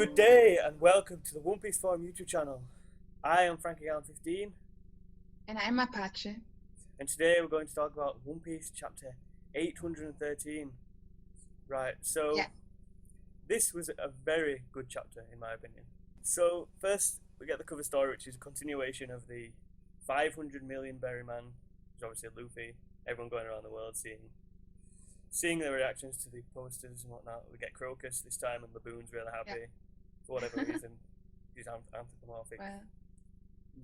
Good day and welcome to the One Piece Forum YouTube channel. I am Frankie15 And I'm Mapache. and today we're going to talk about One Piece chapter 813. Right, so Yeah. this was a very good chapter in my opinion. So first we get the cover story, which is a continuation of the 500 million berry man, which is obviously Luffy, everyone going around the world seeing their reactions to the posters and whatnot. We get Crocus this time and Laboon's really happy for whatever reason. He's anthropomorphic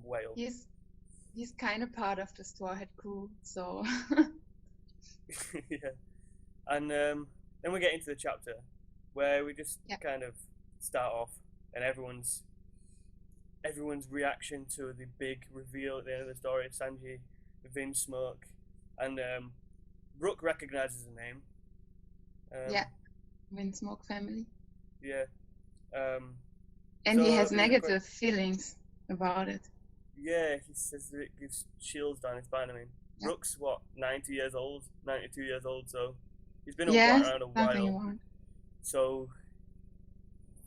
whale. He's kind of part of the Straw Hat crew, so Yeah. And then we get into the chapter where we just kind of start off and everyone's reaction to the big reveal at the end of the story. Sanji, Vin Smoke, and Brook recognizes the name. Winsmoke family. Yeah. And so he has it was negative feelings about it. Yeah, he says that it gives chills down his spine. I mean, Brook's what, 90 years old, 92 years old, so he's been around a while. So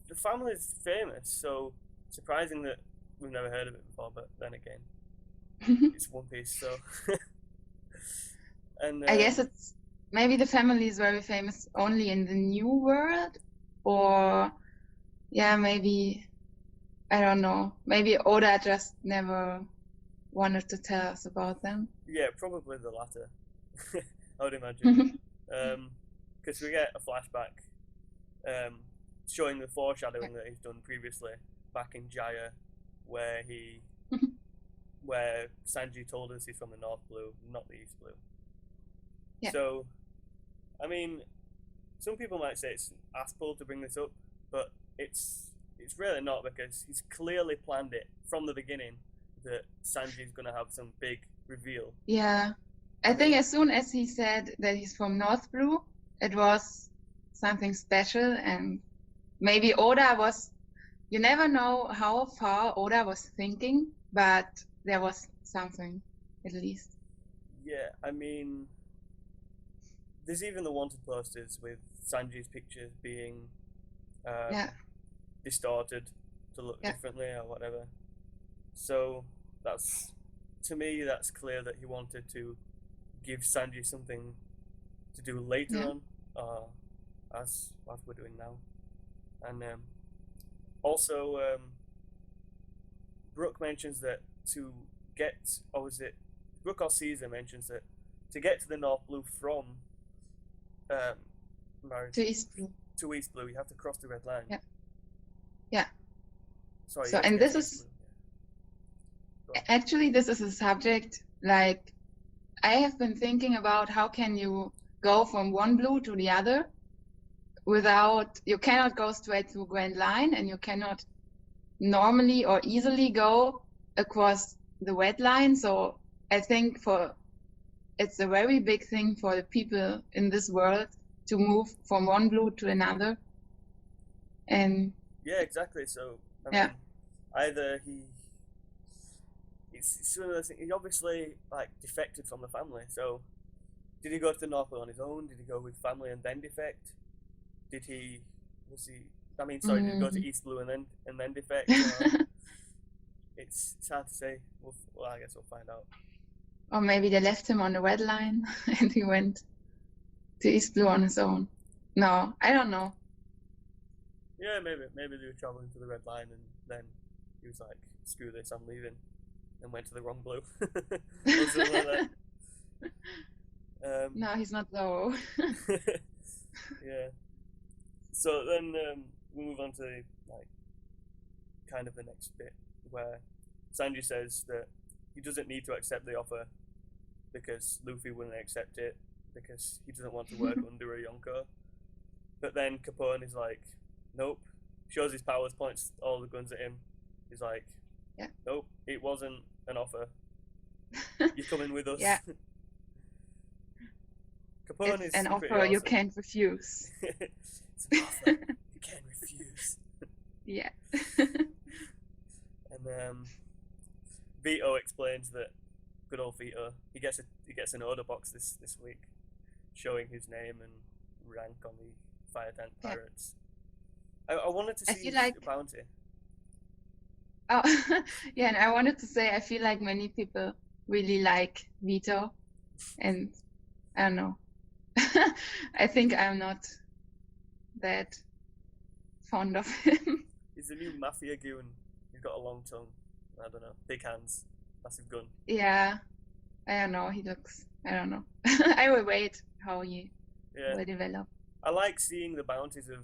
the family is famous, so surprising that we've never heard of it before, but then again, it's One Piece, so. And I guess it's maybe the family is very famous only in the New World, or maybe I don't know. Maybe Oda just never wanted to tell us about them. Yeah, probably the latter. I would imagine, because we get a flashback showing the foreshadowing that he's done previously back in Jaya, where where Sanji told us he's from the North Blue, not the East Blue. Yeah. So, I mean, some people might say it's ass-pull to bring this up, but it's really not, because he's clearly planned it from the beginning that Sanji's going to have some big reveal. Yeah. I think as soon as he said that he's from North Blue, it was something special, and maybe Oda was, you never know how far Oda was thinking, but there was something, at least. Yeah, I mean, there's even the wanted posters with Sanji's pictures being distorted to look differently or whatever. So to me that's clear that he wanted to give Sanji something to do later on, as we're doing now. And also Brook mentions that to get, or was it Brook or Caesar mentions that to get to the North Blue from to East Blue. To East Blue, you have to cross the red line. Yeah. Sorry. So, and this is actually this is a subject, like, I have been thinking about how can you go from one blue to the other without, you cannot go straight through Grand Line, and you cannot normally or easily go across the red line. So I think it's a very big thing for the people in this world to move from one blue to another. And yeah, exactly. So I mean, either it's one of those things, he obviously like defected from the family. So did he go to the North Pole on his own? Did he go with family and then defect? Did he did he go to East Blue and then defect? It's hard to say. Well, I guess we'll find out. Or maybe they left him on the red line and he went to East Blue on his own. No, I don't know. Yeah, maybe they were traveling to the red line and then he was like, screw this, I'm leaving, and went to the wrong blue. Or something like that. No, he's not though. Yeah. So then we move on to like kind of the next bit where Sanji says that he doesn't need to accept the offer because Luffy wouldn't accept it because he doesn't want to work under a Yonko. But then Capone is like, nope, shows his powers, points all the guns at him. He's like, nope, it wasn't an offer. You're coming with us. Yeah. Capone it's is an offer awesome. You can't refuse. It's an offer you can't refuse. Yeah. And Vito explains that good old Vito, he gets an order box this week, showing his name and rank on the Fire Tank Pirates. I wanted to I see feel like, a bounty. oh, yeah, and I wanted to say I feel like many people really like Vito, and I don't know. I think I'm not that fond of him. He's a new mafia goon. He's got a long tongue. I don't know. Big hands. Massive gun. Yeah, I don't know. He looks, I don't know. I will wait how he Yeah. will develop. I like seeing the bounties of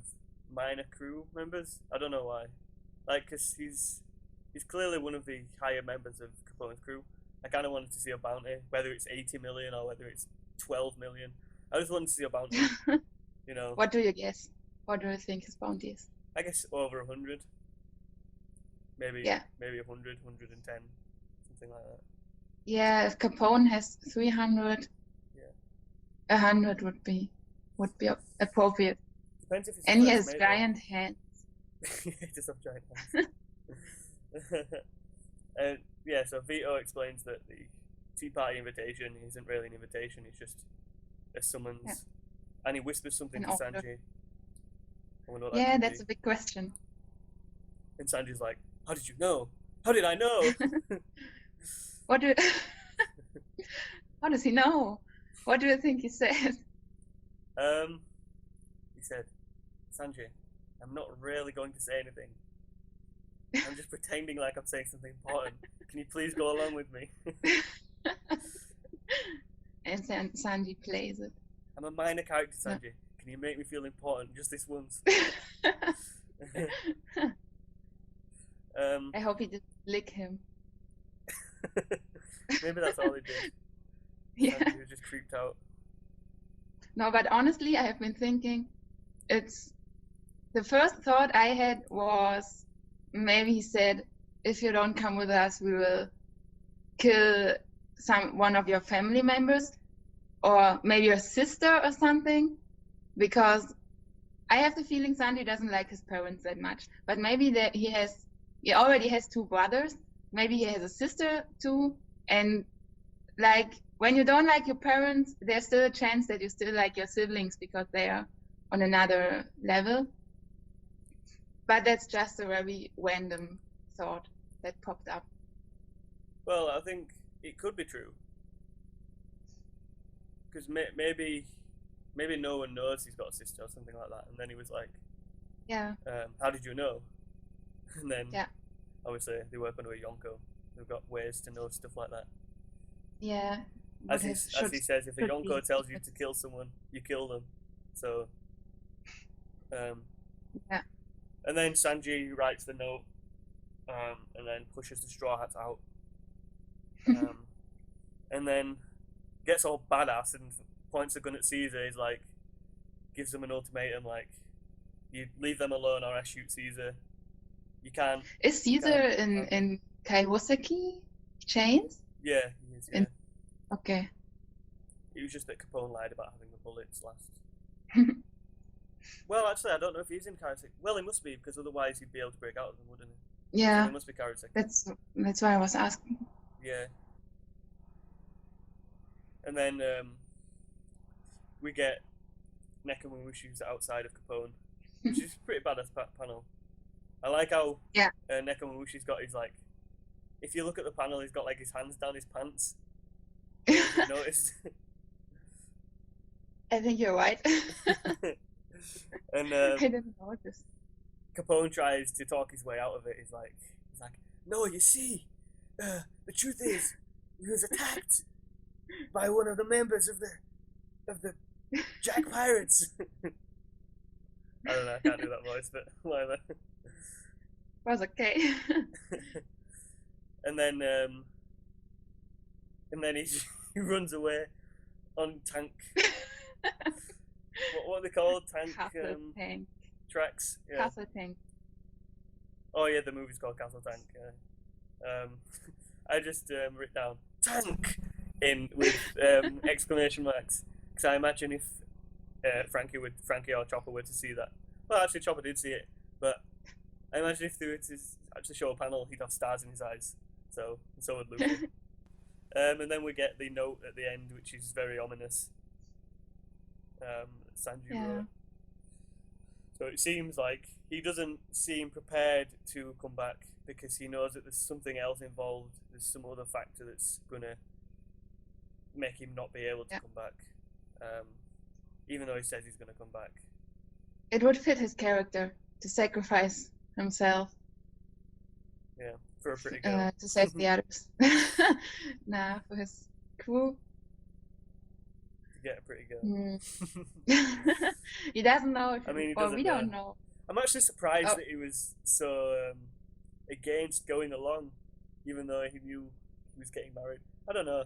minor crew members. I don't know why. Like, because he's clearly one of the higher members of Capone's crew. I kind of wanted to see a bounty, whether it's 80 million or whether it's 12 million. I just wanted to see a bounty, you know. What do you guess? What do you think his bounty is? I guess over 100. Maybe, Yeah. maybe 100, 110, something like that. Yeah, if Capone has 300, Yeah. 100 would be appropriate. Depends if it's And he first has mate, giant hands. he does have giant hands. Yeah, so Vito explains that the Tea Party invitation isn't really an invitation, it's just a summons. Yeah. And he whispers something An to order. Sanji. I wonder what that Yeah, could that's be. a big question. And Sanji's like, how did you know? How did I know? What do How does he know? What do you think he said? He said, Sanji, I'm not really going to say anything. I'm just pretending like I'm saying something important. Can you please go along with me? And then Sanji plays it. I'm a minor character, Sanji. Can you make me feel important just this once? I hope he didn't lick him. Maybe that's all he did. Yeah. Sanji was just creeped out. No, but honestly, I have been thinking, it's the first thought I had was maybe he said, if you don't come with us, we will kill one of your family members, or maybe your sister or something, because I have the feeling Sanji doesn't like his parents that much. But maybe that he already has two brothers, maybe he has a sister too, and like when you don't like your parents, there's still a chance that you still like your siblings because they are on another level. But that's just a very random thought that popped up. Well, I think it could be true. Because maybe no one knows he's got a sister or something like that. And then he was like, Yeah. How did you know? And then, Yeah. obviously, they work under a Yonko. They've got ways to know stuff like that. Yeah. As he says, if a Yonko tells you to kill someone, you kill them. So, yeah. And then Sanji writes the note, and then pushes the Straw Hats out. And then gets all badass and points a gun at Caesar. He's like, gives them an ultimatum, like, you leave them alone or I shoot Caesar. You can't. Is Caesar in Kairoseki chains? Yeah, he is, yeah. Okay. It was just that Capone lied about having the bullets last. Well, actually, I don't know if he's in Kairoseki. Well, he must be, because otherwise he'd be able to break out of them, wouldn't he? Yeah. So he must be Kairoseki. That's why I was asking. Yeah. And then we get Nekomamushi's outside of Capone, which is a pretty badass panel. I like how Nekomamushi's got his, like, if you look at the panel, he's got like his hands down his pants. Have you noticed? I think you're right. And I didn't notice. Capone tries to talk his way out of it. He's like, no, you see, the truth is, he was attacked by one of the members of the Jack Pirates. I don't know, I can't do that voice, but whatever. Was okay. And then he runs away on tank. What are they called? Castle Tank. Tracks. Yeah. Castle Tank. Oh yeah, the movie's called Castle Tank. Yeah. I just wrote down tank with exclamation marks, because I imagine if Frankie or Chopper were to see that. Well, actually, Chopper did see it, but I imagine if they were to actually show a panel, he'd have stars in his eyes. So would Luffy. And then we get the note at the end, which is very ominous. Sanji wrote. So it seems like he doesn't seem prepared to come back because he knows that there's something else involved. There's some other factor that's gonna make him not be able to come back, even though he says he's gonna come back. It would fit his character to sacrifice himself. Yeah, for a pretty girl. To save the others. Nah, for his crew. To get a pretty girl. He doesn't know if I mean, he or doesn't we know. don't know. I'm actually surprised that he was so against going along, even though he knew he was getting married. I don't know.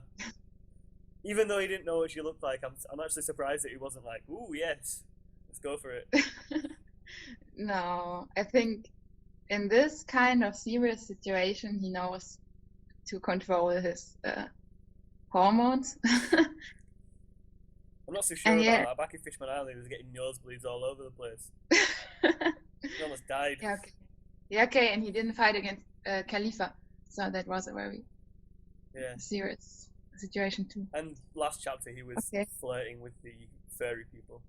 Even though he didn't know what she looked like, I'm actually surprised that he wasn't like, ooh, yes, let's go for it. No, I think in this kind of serious situation, he knows to control his hormones. I'm not so sure about that. Back in Fishman Island, he was getting nosebleeds all over the place. He almost died. Yeah, okay. Yeah, okay, and he didn't fight against Khalifa, so that was a very serious situation too. And last chapter, he was flirting with the furry people.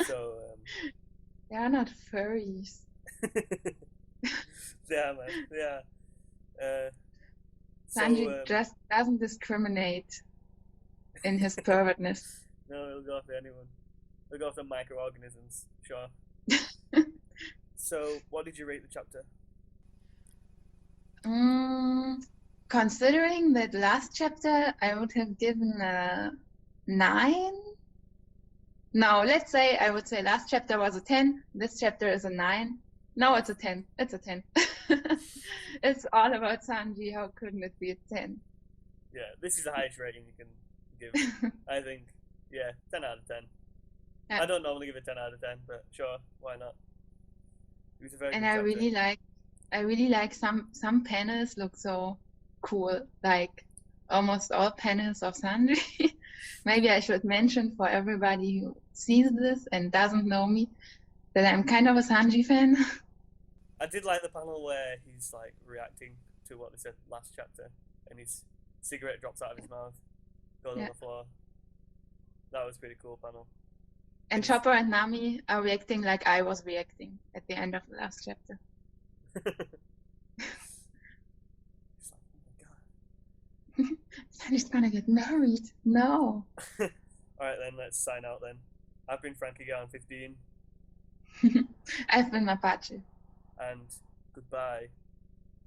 So they are not furries. Yeah, man. Yeah. Sanji just doesn't discriminate in his pervertness. No, he'll go after anyone. He'll go after microorganisms, sure. So, what did you rate the chapter? Considering that last chapter, I would have given a 9. No, let's say I would say last chapter was a 10. This chapter is a 9. No, it's a 10. It's a 10. It's all about Sanji. How couldn't it be a 10? Yeah, this is the highest rating you can give. I think, 10 out of 10. Yeah. I don't normally give a 10 out of 10, but sure, why not? It was a very good chapter. I really like some panels look so cool, like almost all panels of Sanji. Maybe I should mention for everybody who sees this and doesn't know me that I'm kind of a Sanji fan. I did like the panel where he's like reacting to what they said last chapter and his cigarette drops out of his mouth, goes on the floor. That was a pretty cool panel. And Chopper and Nami are reacting like I was reacting at the end of the last chapter. It's like, oh my god. Sanji's gonna get married. No. Alright then, let's sign out then. I've been Frankie Gowan 15. I've been Mapache. And goodbye.